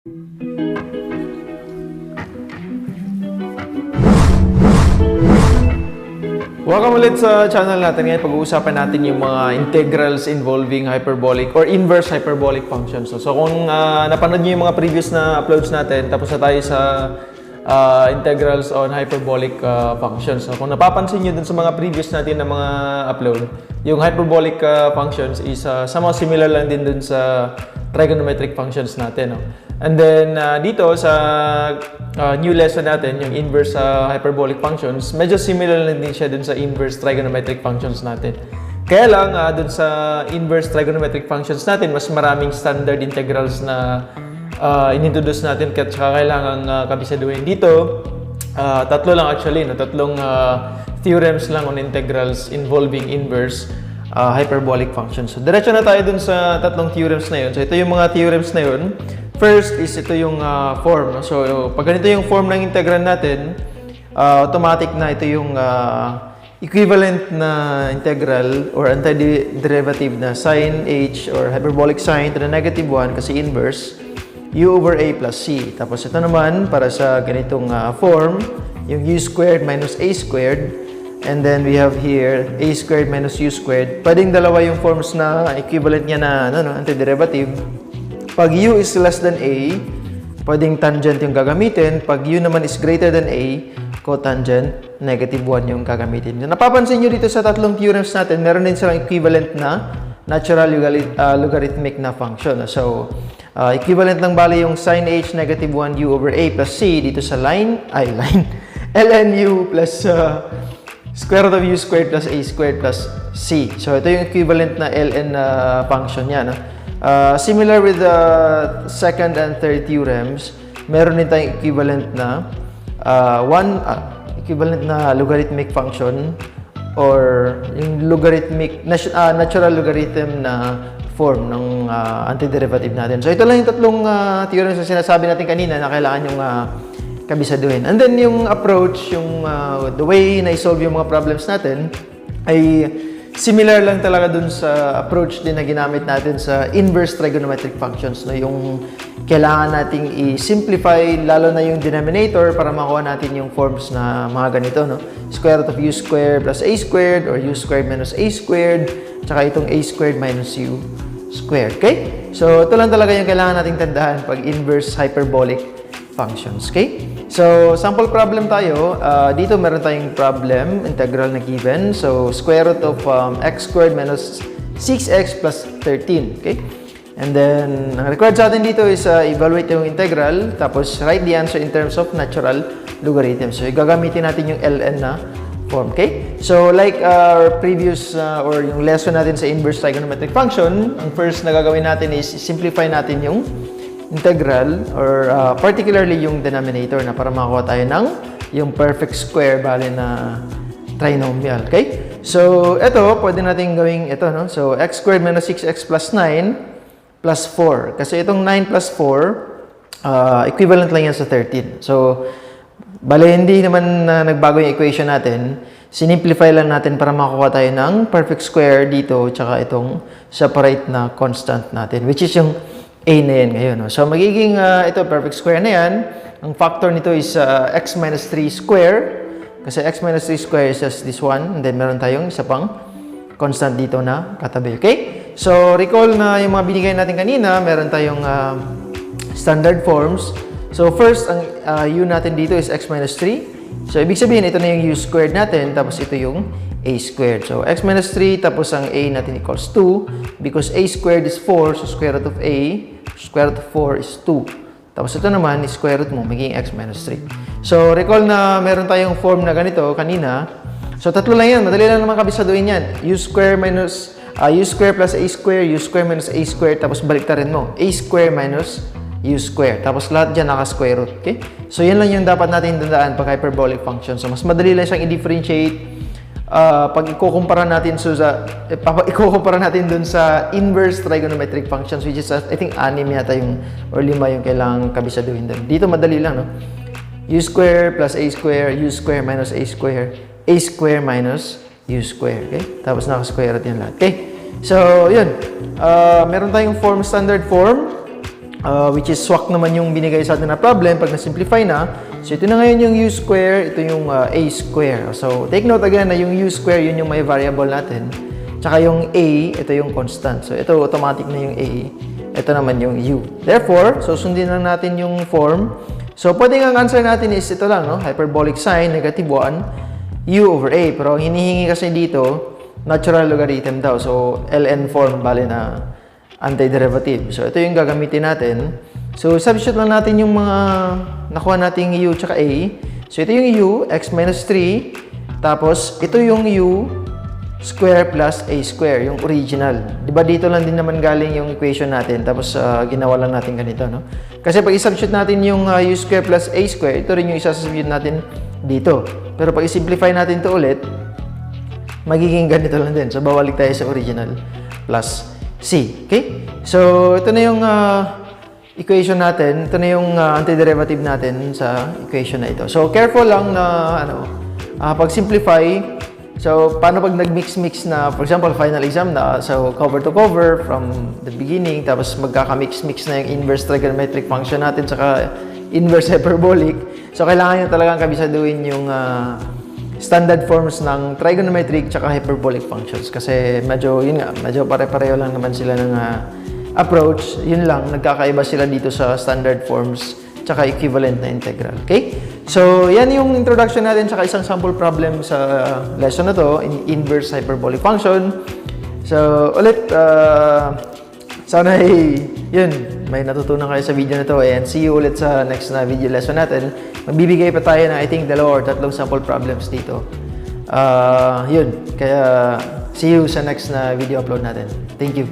Welcome ulit sa channel natin. Ngayon pag-uusapan natin yung mga integrals involving hyperbolic or inverse hyperbolic functions. So kung napanood niyo yung mga previous na uploads natin, tapos na tayo sa integrals on hyperbolic functions. So kung napapansin niyo dun sa mga previous natin na mga upload, yung hyperbolic functions is somewhat similar lang din dun sa trigonometric functions natin. No? And then dito sa new lesson natin, yung inverse hyperbolic functions, medyo similar lang din siya dun sa inverse trigonometric functions natin. Kaya lang, dun sa inverse trigonometric functions natin, mas maraming standard integrals na inintroduce natin kaya kailangan kabisaduhin. Dito, tatlo lang actually, no? Tatlong theorems lang on integrals involving inverse hyperbolic functions. So, diretso na tayo dun sa tatlong theorems na yun. So, ito yung mga theorems na yun. First is ito yung form. So, pag ganito yung form ng integral natin, automatic na ito yung equivalent na integral or antiderivative na sine h or hyperbolic sine to the negative 1 kasi inverse u over a plus c. Tapos ito naman para sa ganitong form, yung u squared minus a squared. And then we have here a squared minus u squared. Pwedeng dalawa yung forms na equivalent niya na antiderivative. Pag u is less than a, pwedeng tangent yung gagamitin. Pag u naman is greater than a, cotangent, negative 1 yung gagamitin. Napapansin nyo dito sa tatlong theorems natin, meron din silang equivalent na natural logarithmic na function. So, equivalent lang bali yung sin h negative 1 u over a plus c dito sa line ln u plus square root of u squared plus a squared plus c. So, ito yung equivalent na ln function niya. No? Similar with the second and third theorems, meron din tayong equivalent na equivalent na logarithmic function or yung logarithmic natural logarithm na form ng antiderivative natin. So ito lang yung tatlong theorems na sinasabi natin kanina na kailangan yung kabisaduhin. And then yung approach, yung the way na i-solve yung mga problems natin ay similar lang talaga dun sa approach din na ginamit natin sa inverse trigonometric functions. No? Yung kailangan nating i-simplify lalo na yung denominator para makuha natin yung forms na mga ganito. No? Square root of u squared plus a squared or u squared minus a squared tsaka itong a squared minus u squared. Okay? So, ito lang talaga yung kailangan nating tandaan pag inverse hyperbolic functions. Okay? So, sample problem tayo. Dito meron tayong problem, integral na given. So, square root of x squared minus 6x plus 13. Okay? And then, ang required sa atin dito is evaluate yung integral, tapos write the answer in terms of natural logarithm. So, gagamitin natin yung ln na form. Okay? So, like our previous or yung lesson natin sa inverse trigonometric function, ang first na gagawin natin is simplify natin yung integral or particularly yung denominator na para makakuha tayo ng yung perfect square bali na trinomial. Okay? So, ito, pwede natin gawing ito, no? So, x squared minus 6x plus 9 plus 4. Kasi itong 9 plus 4, equivalent lang yan sa 13. So, bali, hindi naman nagbago yung equation natin. Sinimplify lang natin para makakuha tayo ng perfect square dito tsaka itong separate na constant natin, which is yung a na yan ngayon. No? So, magiging ito, perfect square na yan. Ang factor nito is x minus 3 square. Kasi x minus 3 square is just this one. And then, meron tayong isa pang constant dito na katabi. Okay? So, recall na yung mga binigay natin kanina, meron tayong standard forms. So, first, ang u natin dito is x minus 3. So, ibig sabihin, ito na yung u squared natin. Tapos, ito yung a squared. So, x minus 3, tapos ang a natin equals 2. Because a squared is 4, so square root of a, square root of 4 is 2. Tapos ito naman, is square root mo, magiging x minus 3. So, recall na meron tayong form na ganito kanina. So, tatlo lang yan. Madali lang naman kabisaduhin yan. u square minus, u square plus a square, u square minus a square, tapos baliktarin mo. A square minus u square. Tapos lahat dyan naka-square root. Okay? So, yan lang yung dapat natin tandaan pag hyperbolic function. So, mas madali lang siyang i-differentiate pag ikukumpara natin dun sa inverse trigonometric functions, which is I think 6 yata yung or 5 yung kailangang kabisaduhin dun. Dito madali lang, no? U square plus a square, u square minus a square minus u square. Okay? Tapos naka-square root yan lahat. Okay? So, yun. Meron tayong form, standard form. which is swak naman yung binigay sa atin na problem pag na-simplify na. So, ito na ngayon yung u square, ito yung a square. So, take note again na yung u square, yun yung may variable natin. Tsaka yung a, ito yung constant. So, ito automatic na yung a. Ito naman yung u. Therefore, so sundin lang natin yung form. So, pwede ang answer natin is ito lang, no? Hyperbolic sign, negative 1, u over a. Pero hinihingi kasi dito, natural logarithm daw. So, ln form, bali na antiderivative. So, ito yung gagamitin natin. So, substitute lang natin yung mga nakuha nating u tsaka a. So, ito yung u, x minus 3. Tapos, ito yung u square plus a square, yung original. Diba dito lang din naman galing yung equation natin. Tapos, ginawa lang natin ganito, no? Kasi pag i-substitute natin yung u square plus a square, ito rin yung isa-substitute natin dito. Pero pag i-simplify natin to ulit, magiging ganito lang din. So, babalik tayo sa original plus c. Okay? So, ito na yung equation natin. Ito na yung antiderivative natin sa equation na ito. So, careful lang na pag-simplify. So, paano pag nag-mix-mix na, for example, final exam na, so cover to cover from the beginning, tapos magkaka-mix-mix na yung inverse trigonometric function natin, saka inverse hyperbolic. So, kailangan nyo talagang kabisaduhin yung standard forms ng trigonometric tsaka hyperbolic functions. Kasi medyo, yun nga, medyo pare-pareho lang naman sila ng approach. Yun lang, nagkakaiba sila dito sa standard forms tsaka equivalent na integral. Okay? So, yan yung introduction natin tsaka isang sample problem sa lesson na to, inverse hyperbolic function. So, ulit, sana yun, may natutunan kayo sa video na to, and see you ulit sa next na video lesson natin. Magbibigay pa tayo na I think 2 or 3 sample problems dito. Yun, kaya see you sa next na video upload natin. Thank you.